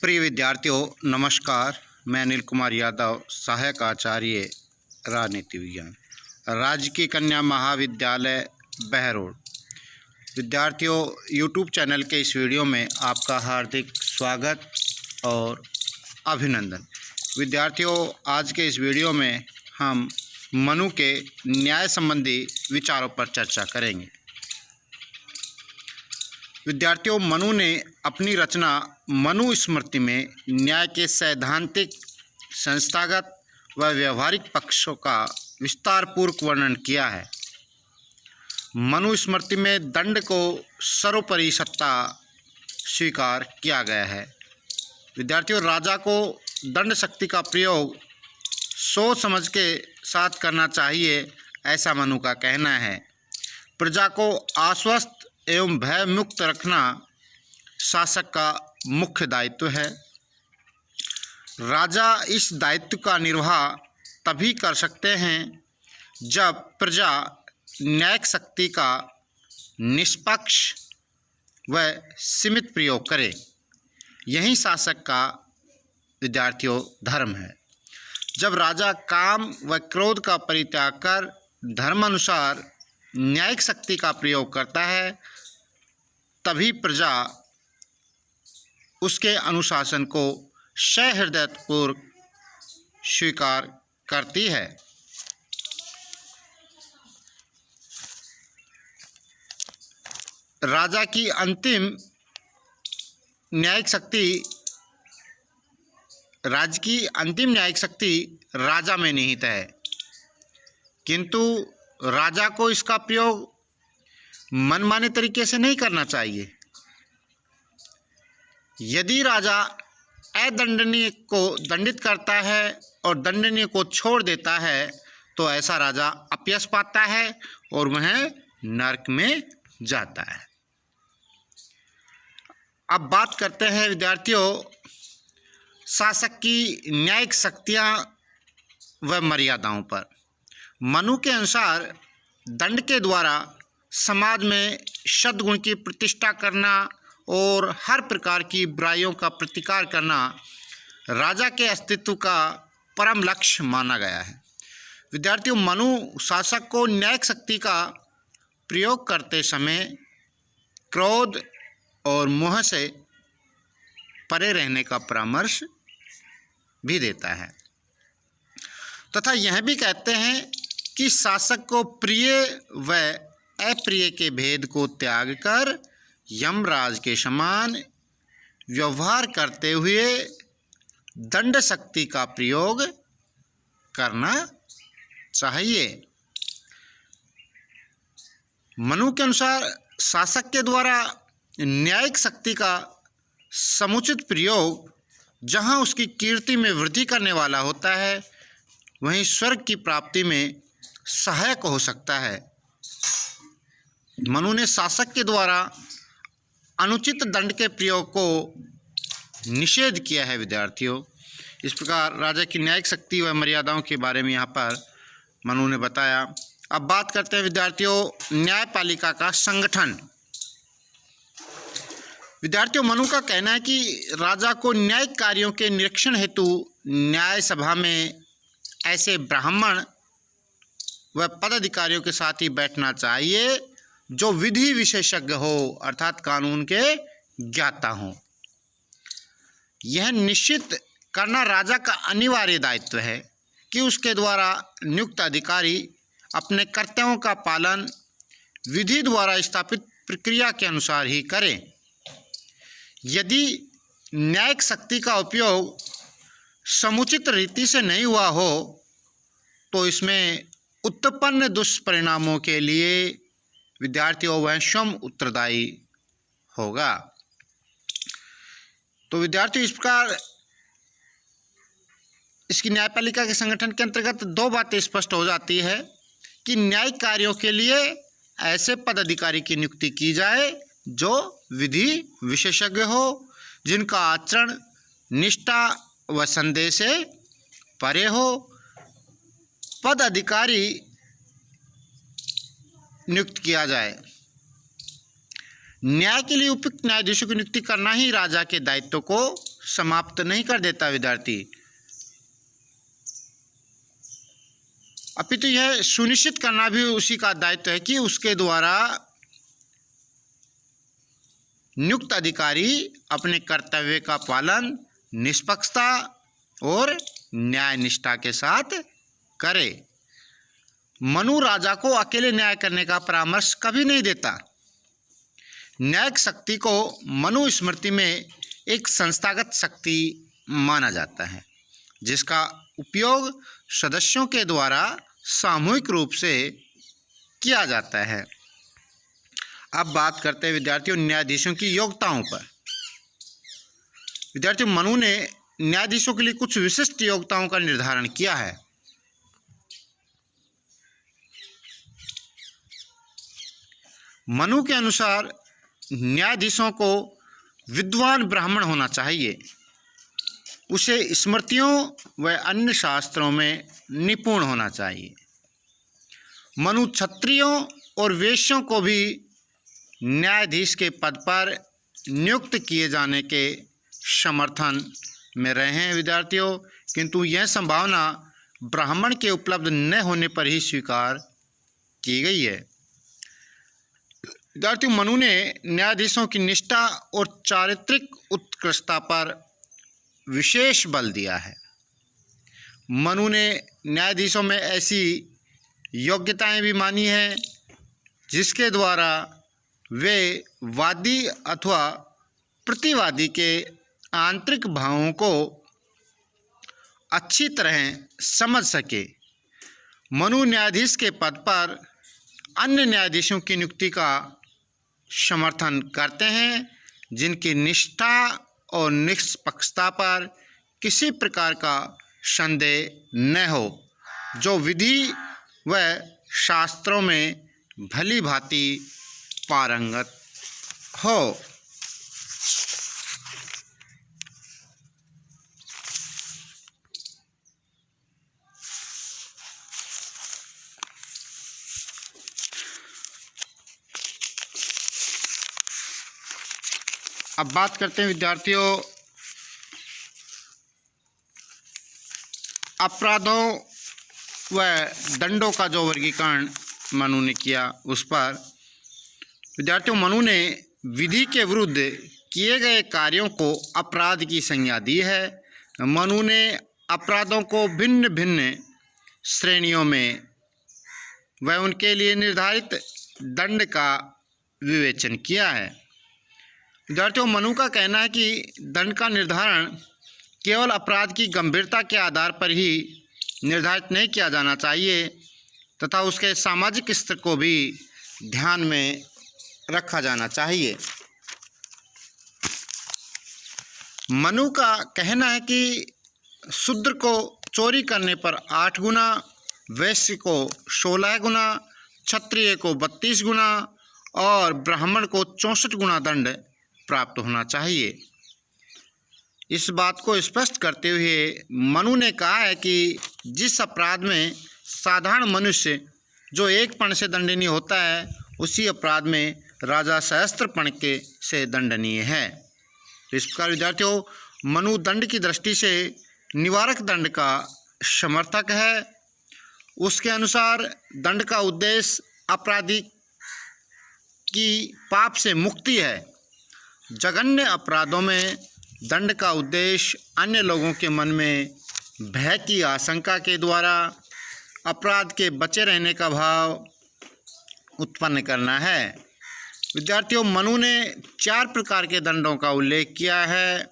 प्रिय विद्यार्थियों, नमस्कार। मैं अनिल कुमार यादव, सहायक आचार्य राजनीति विज्ञान, राजकीय कन्या महाविद्यालय बहरोड। विद्यार्थियों, यूट्यूब चैनल के इस वीडियो में आपका हार्दिक स्वागत और अभिनंदन। विद्यार्थियों, आज के इस वीडियो में हम मनु के न्याय संबंधी विचारों पर चर्चा करेंगे। विद्यार्थियों, मनु ने अपनी रचना मनु स्मृति में न्याय के सैद्धांतिक, संस्थागत व व्यवहारिक पक्षों का विस्तारपूर्वक वर्णन किया है। मनु स्मृति में दंड को सर्वोपरि सत्ता स्वीकार किया गया है। विद्यार्थियों, राजा को दंड शक्ति का प्रयोग सोच समझ के साथ करना चाहिए, ऐसा मनु का कहना है। प्रजा को आश्वस्त एवं भय मुक्त रखना शासक का मुख्य दायित्व है। राजा इस दायित्व का निर्वाह तभी कर सकते हैं जब प्रजा न्यायिक शक्ति का निष्पक्ष व सीमित प्रयोग करे। यही शासक का विद्यार्थियों धर्म है। जब राजा काम व क्रोध का परित्याग कर धर्मानुसार न्यायिक शक्ति का प्रयोग करता है, तभी प्रजा उसके अनुशासन को सहृदयपूर्वक स्वीकार करती है। राजा की अंतिम न्यायिक शक्ति राजा में निहित है, किंतु राजा को इसका प्रयोग मनमाने तरीके से नहीं करना चाहिए। यदि राजा अदंडनीय को दंडित करता है और दंडनीय को छोड़ देता है, तो ऐसा राजा अपयश पाता है और वह नरक में जाता है। अब बात करते हैं विद्यार्थियों शासक की न्यायिक शक्तियाँ व मर्यादाओं पर। मनु के अनुसार दंड के द्वारा समाज में सद्गुण की प्रतिष्ठा करना और हर प्रकार की बुराइयों का प्रतिकार करना राजा के अस्तित्व का परम लक्ष्य माना गया है। विद्यार्थियों, मनु शासक को न्यायिक शक्ति का प्रयोग करते समय क्रोध और मोह से परे रहने का परामर्श भी देता है तथा यह भी कहते हैं कि शासक को प्रिय व अप्रिय के भेद को त्याग कर यमराज के समान व्यवहार करते हुए दंड शक्ति का प्रयोग करना चाहिए। मनु के अनुसार शासक के द्वारा न्यायिक शक्ति का समुचित प्रयोग जहां उसकी कीर्ति में वृद्धि करने वाला होता है, वहीं स्वर्ग की प्राप्ति में सहायक हो सकता है। मनु ने शासक के द्वारा अनुचित दंड के प्रयोग को निषेध किया है। विद्यार्थियों, इस प्रकार राजा की न्यायिक शक्ति व मर्यादाओं के बारे में यहाँ पर मनु ने बताया। अब बात करते हैं विद्यार्थियों न्यायपालिका का संगठन। विद्यार्थियों, मनु का कहना है कि राजा को न्यायिक कार्यों के निरीक्षण हेतु न्याय सभा में ऐसे ब्राह्मण व पदाधिकारियों के साथ ही बैठना चाहिए जो विधि विशेषज्ञ हो, अर्थात कानून के ज्ञाता हों। यह निश्चित करना राजा का अनिवार्य दायित्व है कि उसके द्वारा नियुक्त अधिकारी अपने कर्तव्यों का पालन विधि द्वारा स्थापित प्रक्रिया के अनुसार ही करें। यदि न्यायिक शक्ति का उपयोग समुचित रीति से नहीं हुआ हो, तो इसमें उत्पन्न दुष्परिणामों के लिए विद्यार्थियों वह स्वयं उत्तरदायी होगा। तो विद्यार्थियों, इस प्रकार इसकी न्यायपालिका के संगठन के अंतर्गत दो बातें स्पष्ट हो जाती है कि न्यायिक कार्यों के लिए ऐसे पदाधिकारी की नियुक्ति की जाए जो विधि विशेषज्ञ हो, जिनका आचरण निष्ठा व संदेह से परे हो। पद अधिकारी नियुक्त किया जाए। न्याय के लिए उपयुक्त न्यायाधीशों की नियुक्ति करना ही राजा के दायित्व को समाप्त नहीं कर देता विद्यार्थी, अपितु यह सुनिश्चित करना भी उसी का दायित्व है कि उसके द्वारा नियुक्त अधिकारी अपने कर्तव्य का पालन निष्पक्षता और न्याय निष्ठा के साथ करे। मनु राजा को अकेले न्याय करने का परामर्श कभी नहीं देता। न्यायिक शक्ति को मनु स्मृति में एक संस्थागत शक्ति माना जाता है, जिसका उपयोग सदस्यों के द्वारा सामूहिक रूप से किया जाता है। अब बात करते हैं विद्यार्थियों न्यायाधीशों की योग्यताओं पर। विद्यार्थियों मनु ने न्यायाधीशों के लिए कुछ विशिष्ट योग्यताओं का निर्धारण किया है। मनु के अनुसार न्यायाधीशों को विद्वान ब्राह्मण होना चाहिए, उसे स्मृतियों व अन्य शास्त्रों में निपुण होना चाहिए। मनु क्षत्रियों और वैश्यों को भी न्यायाधीश के पद पर नियुक्त किए जाने के समर्थन में रहे हैं विद्यार्थियों, किंतु यह संभावना ब्राह्मण के उपलब्ध न होने पर ही स्वीकार की गई है। विद्यार्थियों मनु ने न्यायाधीशों की निष्ठा और चारित्रिक उत्कृष्टता पर विशेष बल दिया है। मनु ने न्यायाधीशों में ऐसी योग्यताएं भी मानी हैं जिसके द्वारा वे वादी अथवा प्रतिवादी के आंतरिक भावों को अच्छी तरह समझ सके। मनु न्यायाधीश के पद पर अन्य न्यायाधीशों की नियुक्ति का समर्थन करते हैं जिनकी निष्ठा और निष्पक्षता पर किसी प्रकार का संदेह न हो, जो विधि व शास्त्रों में भली भांति पारंगत हो। अब बात करते हैं विद्यार्थियों अपराधों व दंडों का जो वर्गीकरण मनु ने किया उस पर। विद्यार्थियों मनु ने विधि के विरुद्ध किए गए कार्यों को अपराध की संज्ञा दी है। मनु ने अपराधों को भिन्न भिन्न श्रेणियों में व उनके लिए निर्धारित दंड का विवेचन किया है। विद्यार्थियों मनु का कहना है कि दंड का निर्धारण केवल अपराध की गंभीरता के आधार पर ही निर्धारित नहीं किया जाना चाहिए तथा उसके सामाजिक स्तर को भी ध्यान में रखा जाना चाहिए। मनु का कहना है कि शूद्र को चोरी करने पर 8 गुना, वैश्य को 16 गुना, क्षत्रिय को 32 गुना और ब्राह्मण को 64 गुना दंड प्राप्त होना चाहिए। इस बात को स्पष्ट करते हुए मनु ने कहा है कि जिस अपराध में साधारण मनुष्य जो 1 पण से दंडनीय होता है, उसी अपराध में राजा सहस्त्रपण के से दंडनीय है। इस प्रकार विद्यार्थियों मनु दंड की दृष्टि से निवारक दंड का समर्थक है। उसके अनुसार दंड का उद्देश्य अपराधी की पाप से मुक्ति है। जघन्य अपराधों में दंड का उद्देश्य अन्य लोगों के मन में भय की आशंका के द्वारा अपराध के बचे रहने का भाव उत्पन्न करना है। विद्यार्थियों मनु ने 4 प्रकार के दंडों का उल्लेख किया है: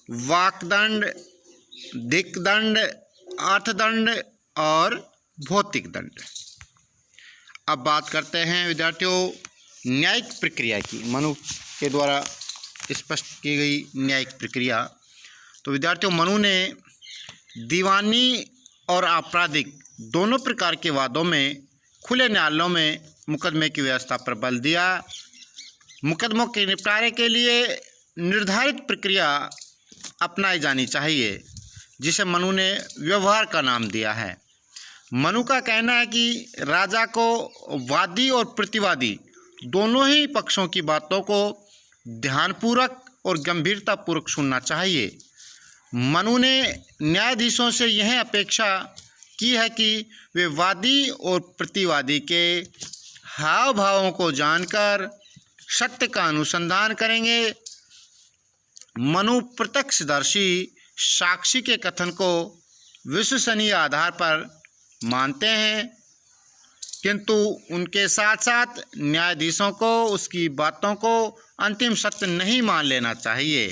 वाक्दंड, दिक्दंड, अर्थदंड और भौतिक दंड। अब बात करते हैं विद्यार्थियों न्यायिक प्रक्रिया की, मनु के द्वारा स्पष्ट की गई न्यायिक प्रक्रिया। तो विद्यार्थियों मनु ने दीवानी और आपराधिक दोनों प्रकार के वादों में खुले न्यायालयों में मुकदमे की व्यवस्था पर बल दिया। मुकदमों के निपटारे के लिए निर्धारित प्रक्रिया अपनाई जानी चाहिए, जिसे मनु ने व्यवहार का नाम दिया है। मनु का कहना है कि राजा को वादी और प्रतिवादी दोनों ही पक्षों की बातों को ध्यानपूर्वक और गंभीरतापूर्वक सुनना चाहिए। मनु ने न्यायाधीशों से यह अपेक्षा की है कि वे वादी और प्रतिवादी के हाव भावों को जानकर सत्य का अनुसंधान करेंगे। मनु प्रत्यक्षदर्शी साक्षी के कथन को विश्वसनीय आधार पर मानते हैं, किंतु उनके साथ साथ न्यायाधीशों को उसकी बातों को अंतिम सत्य नहीं मान लेना चाहिए।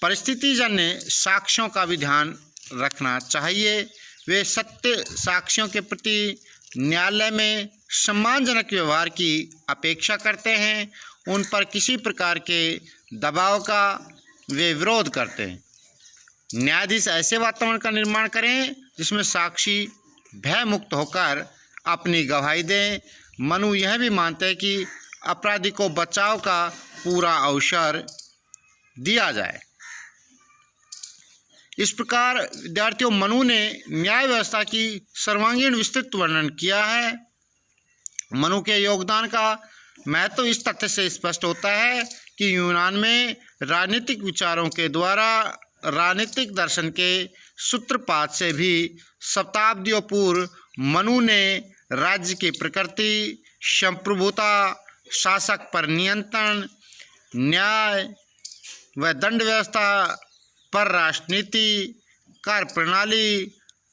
परिस्थितिजन्य साक्ष्यों का भी ध्यान रखना चाहिए। वे सत्य साक्ष्यों के प्रति न्यायालय में सम्मानजनक व्यवहार की अपेक्षा करते हैं। उन पर किसी प्रकार के दबाव का वे विरोध करते हैं। न्यायाधीश ऐसे वातावरण का निर्माण करें जिसमें साक्षी भय मुक्त होकर अपनी गवाही दें। मनु यह भी मानते हैं कि अपराधी को बचाव का पूरा अवसर दिया जाए। इस प्रकार विद्यार्थियों, मनु ने न्याय व्यवस्था की सर्वांगीण विस्तृत वर्णन किया है। मनु के योगदान का महत्व इस तथ्य से स्पष्ट होता है कि यूनान में राजनीतिक विचारों के द्वारा राजनीतिक दर्शन के सूत्रपात से भी शताब्दियों पूर्व मनु ने राज्य की प्रकृति, संप्रभुता, शासक पर नियंत्रण, न्याय व दंड व्यवस्था पर राजनीति, कार्य प्रणाली,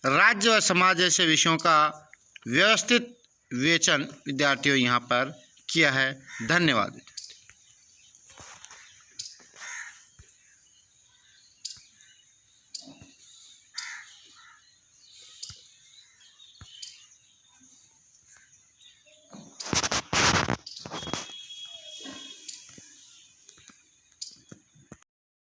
राज्य व समाज जैसे विषयों का व्यवस्थित विवेचन विद्यार्थियों यहाँ पर किया है। धन्यवाद।